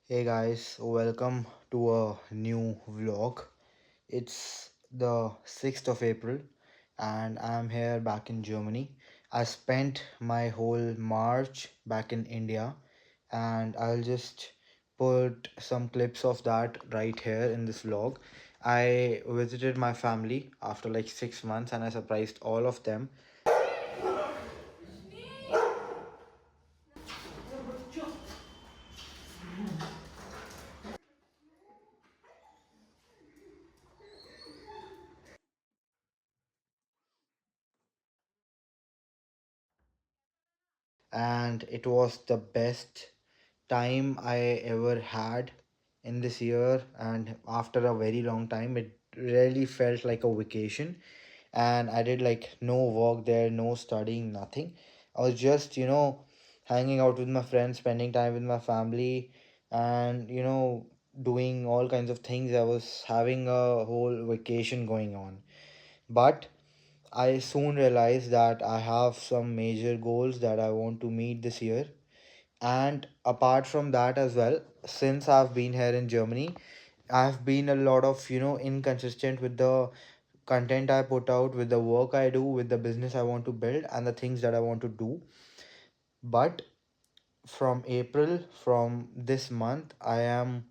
Hey guys, welcome to a new vlog. It's the 6th of April and I'm here back in Germany. I spent my whole March back in India and I'll just put some clips of that right here in this vlog. I visited my family after like 6 months and I surprised all of them. And it was the best time I ever had in this year. And after a very long time, it really felt like a vacation. And I did like no work there, no studying, nothing. I was just, hanging out with my friends, spending time with my family, and, doing all kinds of things. I was having a whole vacation going on. But I soon realized that I have some major goals that I want to meet this year. And apart from that as well, since I've been here in Germany, I've been a lot of, inconsistent with the content I put out, with the work I do, with the business I want to build, and the things that I want to do. But from April, from this month, I am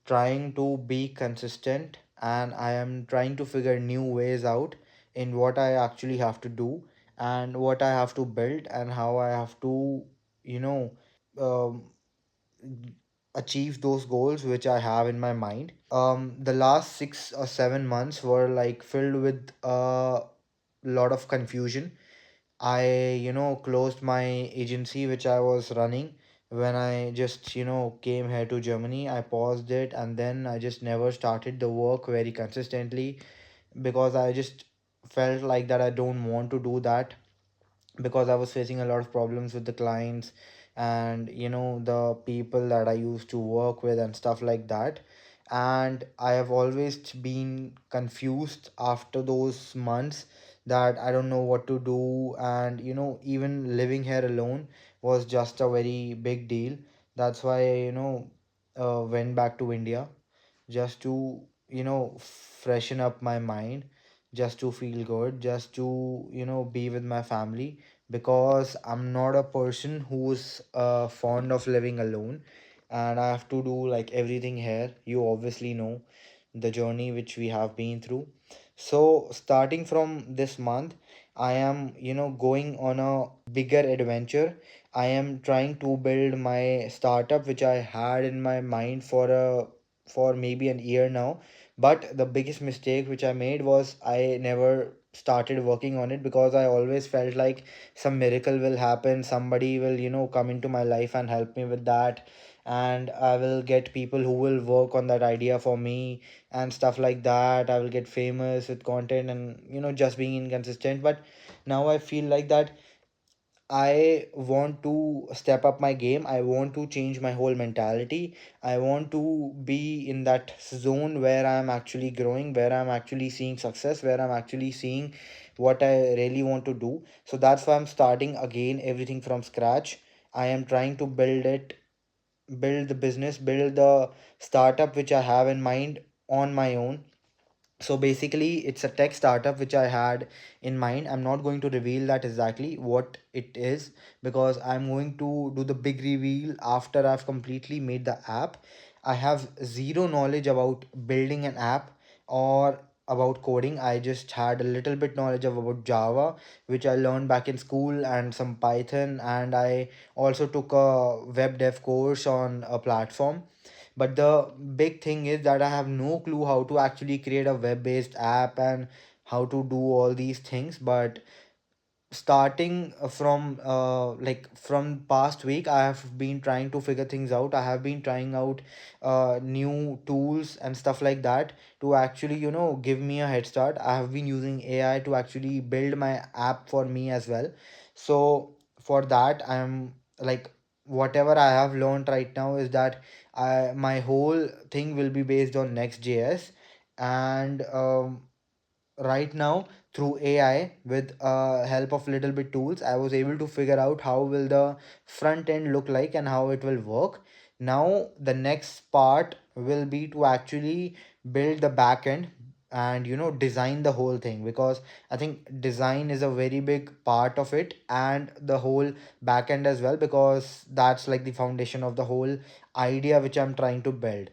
trying to be consistent and I am trying to figure new ways out in what I actually have to do and what I have to build and how I have to, you know, um, achieve those goals which I have in my mind. The last 6 or 7 months were like filled with a lot of confusion. I, closed my agency which I was running when I just, came here to Germany. I paused it and then I just never started the work very consistently because I just felt like that I don't want to do that because I was facing a lot of problems with the clients and the people that I used to work with and stuff like that. And I have always been confused after those months that I don't know what to do. And even living here alone was just a very big deal. That's why went back to India just to freshen up my mind, just to feel good, just to be with my family, because I'm not a person who's fond of living alone and I have to do like everything here. You obviously know the journey which we have been through. So starting from this month, I am going on a bigger adventure. I am trying to build my startup which I had in my mind for maybe an year now. But the biggest mistake which I made was I never started working on it because I always felt like some miracle will happen. Somebody will, come into my life and help me with that. And I will get people who will work on that idea for me and stuff like that. I will get famous with content and, just being inconsistent. But now I feel like that I want to step up my game. I want to change my whole mentality. I want to be in that zone where I'm actually growing, where I'm actually seeing success, where I'm actually seeing what I really want to do. So that's why I'm starting again everything from scratch. I am trying to build the business, build the startup which I have in mind on my own. So basically, it's a tech startup which I had in mind. I'm not going to reveal that exactly what it is because I'm going to do the big reveal after I've completely made the app. I have zero knowledge about building an app or about coding. I just had a little bit knowledge of about Java, which I learned back in school, and some Python, and I also took a web dev course on a platform. But the big thing is that I have no clue how to actually create a web based app and how to do all these things. But starting from like from past week, I have been trying to figure things out. I have been trying out new tools and stuff like that to actually give me a head start. I have been using AI to actually build my app for me as well. So for that, I'm like, whatever I have learned right now is that my whole thing will be based on Next.js. And right now, through AI with help of little bit tools, I was able to figure out how will the front end look like and how it will work. Now the next part will be to actually build the back end and design the whole thing, because I think design is a very big part of it, and the whole back end as well, because that's like the foundation of the whole idea which I'm trying to build.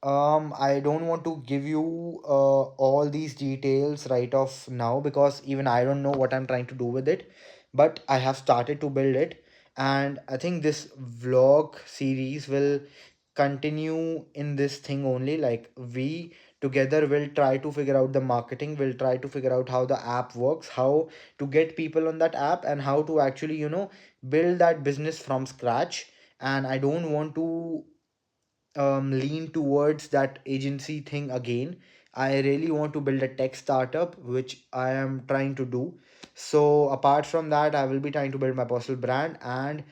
I don't want to give you all these details right off now, because even I don't know what I'm trying to do with it, but I have started to build it. And I think this vlog series will continue in this thing only. Like, we together will try to figure out the marketing, will try to figure out how the app works, how to get people on that app, and how to actually, build that business from scratch. And I don't want to lean towards that agency thing again. I really want to build a tech startup, which I am trying to do. So apart from that, I will be trying to build my personal brand and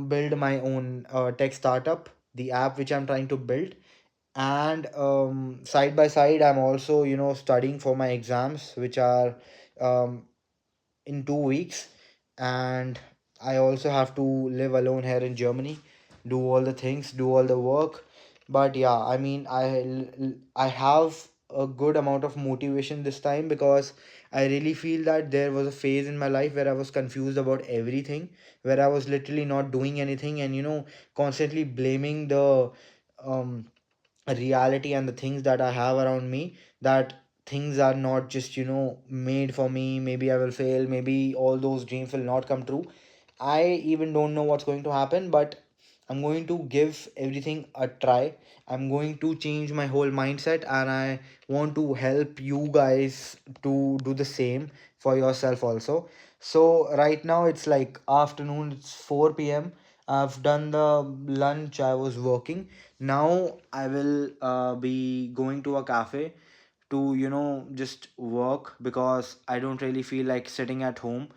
build my own tech startup, the app which I'm trying to build. And side by side, I'm also studying for my exams, which are um, in 2 weeks. And I also have to live alone here in Germany, do all the things, do all the work. But yeah, I mean, I have a good amount of motivation this time, because I really feel that there was a phase in my life where I was confused about everything, where I was literally not doing anything, and constantly blaming the um reality and the things that I have around me, that things are not just made for me. Maybe I will fail, maybe all those dreams will not come true. I even don't know what's going to happen, but I'm going to give everything a try. I'm going to change my whole mindset, and I want to help you guys to do the same for yourself also. So, right now it's like afternoon, it's 4 p.m. I've done the lunch, I was working. Now I will be going to a cafe to just work, because I don't really feel like sitting at home.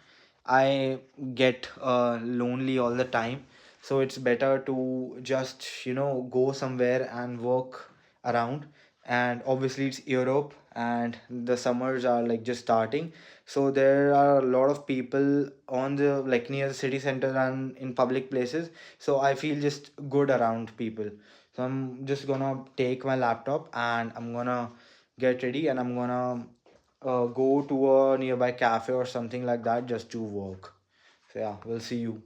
I get lonely all the time, so it's better to just go somewhere and work around. And obviously it's Europe, and the summers are like just starting, so there are a lot of people on the like near the city center and in public places. So I feel just good around people. So I'm just gonna take my laptop and I'm gonna get ready, and I'm gonna go to a nearby cafe or something like that just to work. So yeah, we'll see you.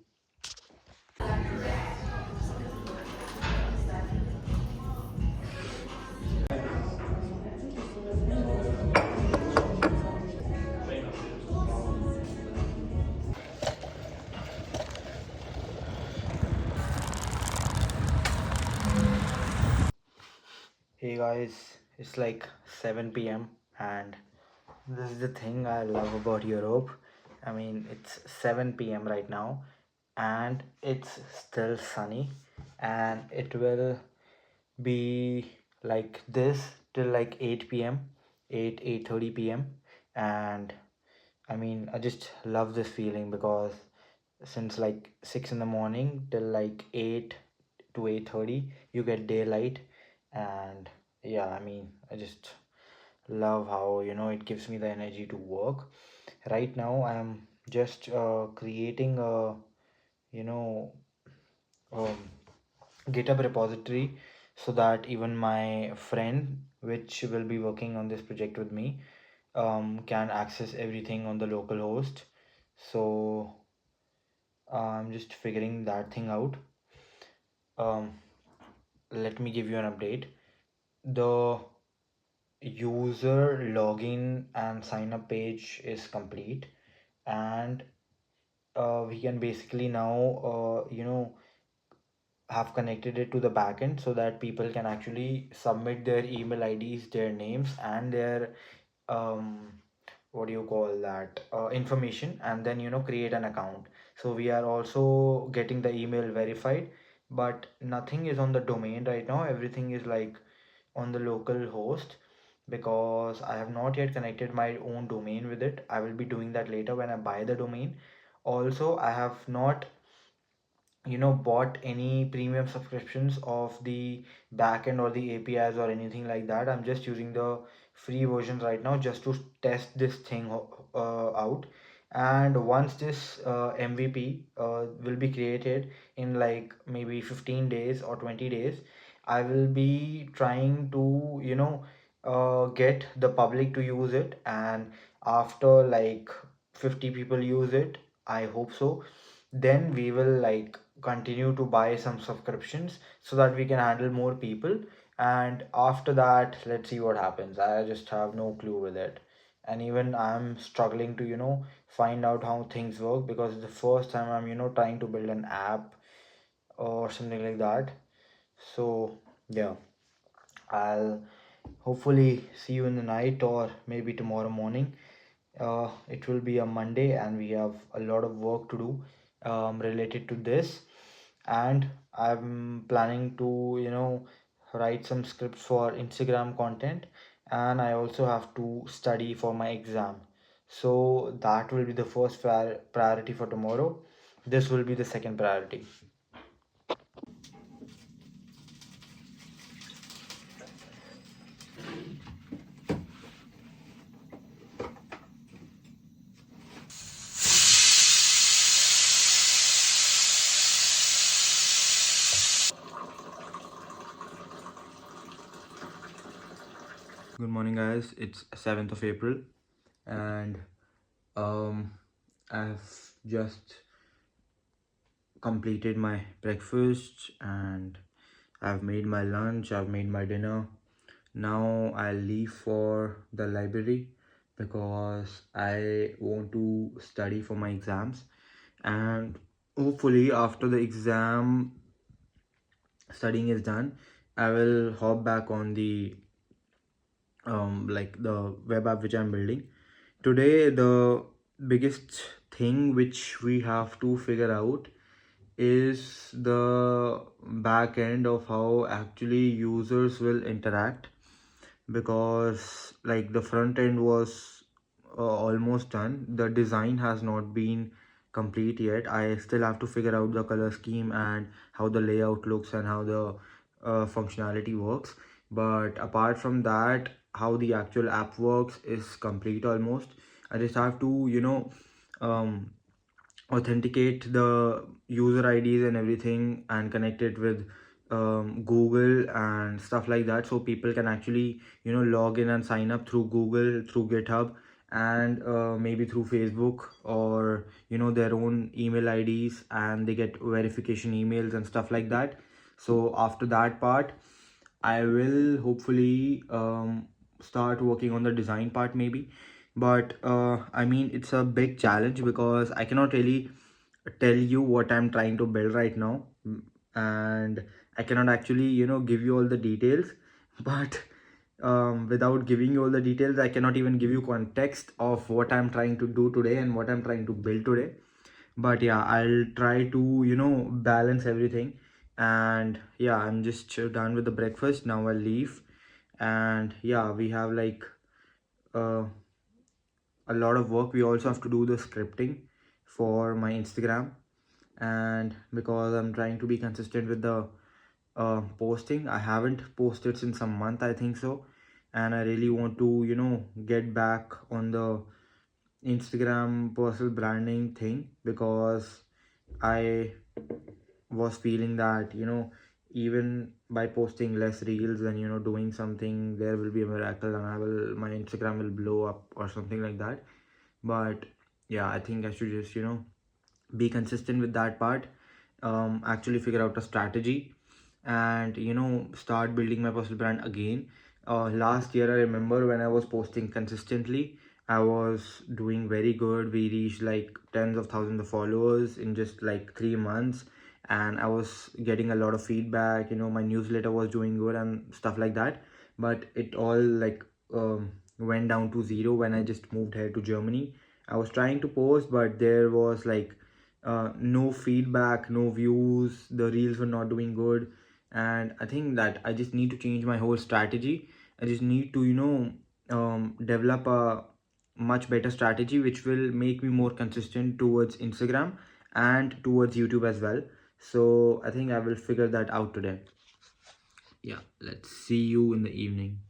Hey guys, it's like 7 p.m. and this is the thing I love about Europe. I mean, it's 7 p.m. right now, and it's still sunny, and it will be like this till like 8 p.m., 8:30 p.m. And I mean, I just love this feeling, because since like 6 in the morning till like 8 to 8:30 you get daylight. And yeah, I mean, I just love how it gives me the energy to work. Right now I am just creating a you know um, GitHub repository, so that even my friend which will be working on this project with me can access everything on the local host. So I'm just figuring that thing out. um, Let me give you an update. The user login and sign up page is complete, and we can basically now have connected it to the backend, so that people can actually submit their email IDs, their names, and their um what do you call that information, and then create an account. So we are also getting the email verified, but nothing is on the domain right now. Everything is like on the local host, because I have not yet connected my own domain with it. I will be doing that later when I buy the domain. Also, I have not bought any premium subscriptions of the backend or the APIs or anything like that. I'm just using the free version right now, just to test this thing out. And once this MVP will be created in like maybe 15 days or 20 days, I will be trying to get the public to use it. And after like 50 people use it, I hope so, then we will like continue to buy some subscriptions so that we can handle more people. And after that, let's see what happens. I just have no clue with it. And even I'm struggling to find out how things work, because it's the first time I'm trying to build an app or something like that. So yeah, I'll hopefully see you in the night or maybe tomorrow morning. It will be a Monday and we have a lot of work to do related to this. And I'm planning to write some scripts for Instagram content, and I also have to study for my exam. So that will be the first priority for tomorrow. This will be the second priority. Good morning, guys. It's 7th of April, and um, I've just completed my breakfast, and I've made my lunch, I've made my dinner. Now I'll leave for the library because I want to study for my exams. And hopefully, after the exam studying is done, I will hop back on the like the web app which I'm building. Today, the biggest thing which we have to figure out is the back end of how actually users will interact, because like the front end was almost done. The design has not been complete yet. I still have to figure out the color scheme and how the layout looks and how the functionality works. But apart from that, how the actual app works is complete almost. I just have to um, authenticate the user IDs and everything and connect it with Google and stuff like that, so people can actually log in and sign up through Google, through GitHub, and maybe through Facebook, or their own email IDs, and they get verification emails and stuff like that. So after that part, I will hopefully start working on the design part maybe. But I mean, it's a big challenge because I cannot really tell you what I'm trying to build right now. And I cannot actually give you all the details. But without giving you all the details, I cannot even give you context of what I'm trying to do today and what I'm trying to build today. But yeah, I'll try to balance everything. And yeah, I'm just done with the breakfast. Now I'll leave. And yeah, we have like uh, a lot of work. We also have to do the scripting for my Instagram, and because I'm trying to be consistent with the posting, I haven't posted since a month, I think so. And I really want to get back on the Instagram personal branding thing, because I was feeling that even by posting less reels and doing something, there will be a miracle and my Instagram will blow up or something like that. But yeah, I think I should just be consistent with that part, actually figure out a strategy, and start building my personal brand again. Last year, I remember when I was posting consistently, I was doing very good. We reached like tens of thousands of followers in just like 3 months, and I was getting a lot of feedback. My newsletter was doing good and stuff like that. But it all like went down to zero when I just moved here to Germany. I was trying to post, but there was like no feedback, no views. The reels were not doing good, and I think that I just need to change my whole strategy. I just need to develop a much better strategy which will make me more consistent towards Instagram and towards YouTube as well. So I think I will figure that out today. Yeah, let's see you in the evening.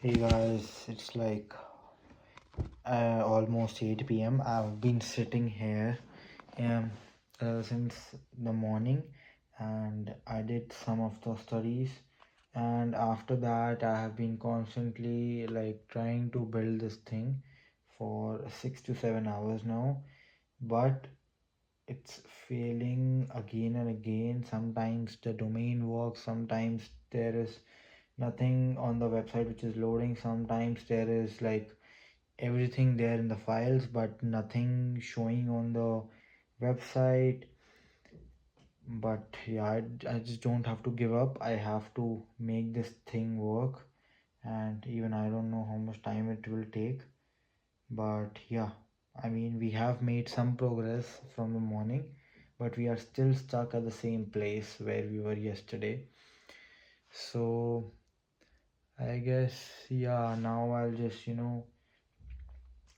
Hey guys, it's like almost 8 p.m. I've been sitting here um, since the morning, and I did some of the studies, and after that I have been constantly like trying to build this thing for 6 to 7 hours now, but it's failing again and again. Sometimes the domain works, sometimes there is nothing on the website which is loading, sometimes there is like everything there in the files but nothing showing on the website. But yeah, I just don't have to give up. I have to make this thing work, and even I don't know how much time it will take. But yeah, I mean, we have made some progress from the morning, but we are still stuck at the same place where we were yesterday. So I guess, yeah, now I'll just,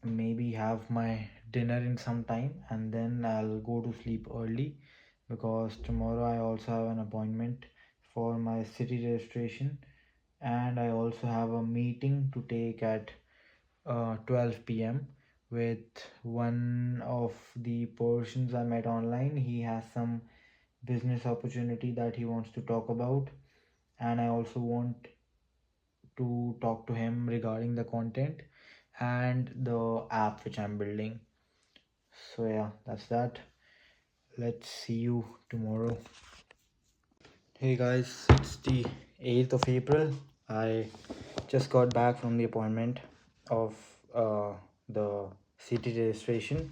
maybe have my dinner in some time and then I'll go to sleep early, because tomorrow I also have an appointment for my city registration, and I also have a meeting to take at 12 p.m. with one of the persons I met online. He has some business opportunity that he wants to talk about, and I also want to talk to him regarding the content and the app which I'm building. So yeah, that's that. Let's see you tomorrow. Hey guys, it's the 8th of April. I just got back from the appointment of the city registration,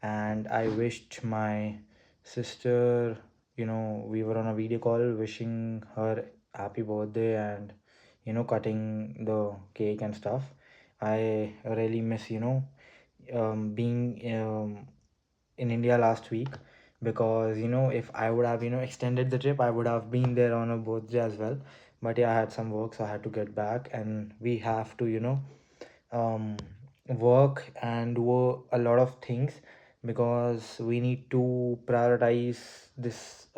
and I wished my sister, we were on a video call wishing her happy birthday and, cutting the cake and stuff. I really miss, being in India last week, because if I would have extended the trip, I would have been there on a birthday as well. But yeah, I had some work, so I had to get back, and we have to um, work and do a lot of things, because we need to prioritize this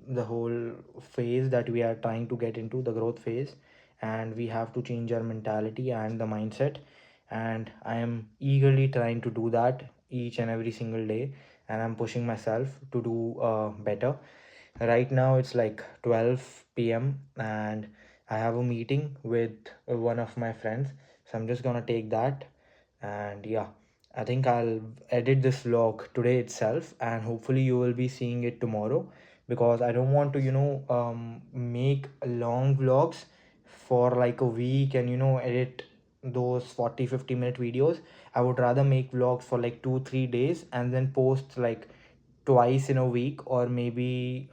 the whole phase that we are trying to get into, the growth phase, and we have to change our mentality and the mindset, and I am eagerly trying to do that each and every single day, and I'm pushing myself to do better. Right now it's like 12 p.m. and I have a meeting with one of my friends, so I'm just gonna take that. And yeah, I think I'll edit this vlog today itself, and hopefully you will be seeing it tomorrow, because I don't want to make long vlogs for like a week and edit those 40-50 minute videos. I would rather make vlogs for like 2-3 days and then post like twice in a week, or maybe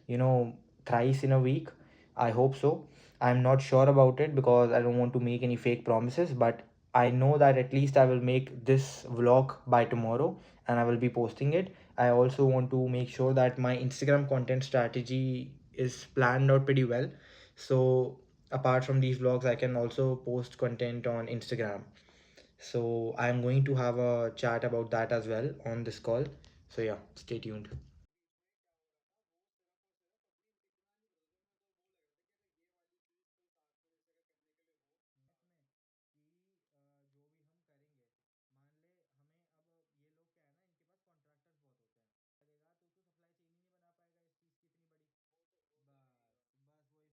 you know thrice in a week. I hope so. I'm not sure about it because I don't want to make any fake promises, but I know that at least I will make this vlog by tomorrow and I will be posting it. I also want to make sure that my Instagram content strategy is planned out pretty well, so apart from these vlogs I can also post content on Instagram. So I'm going to have a chat about that as well on this call. So yeah, stay tuned.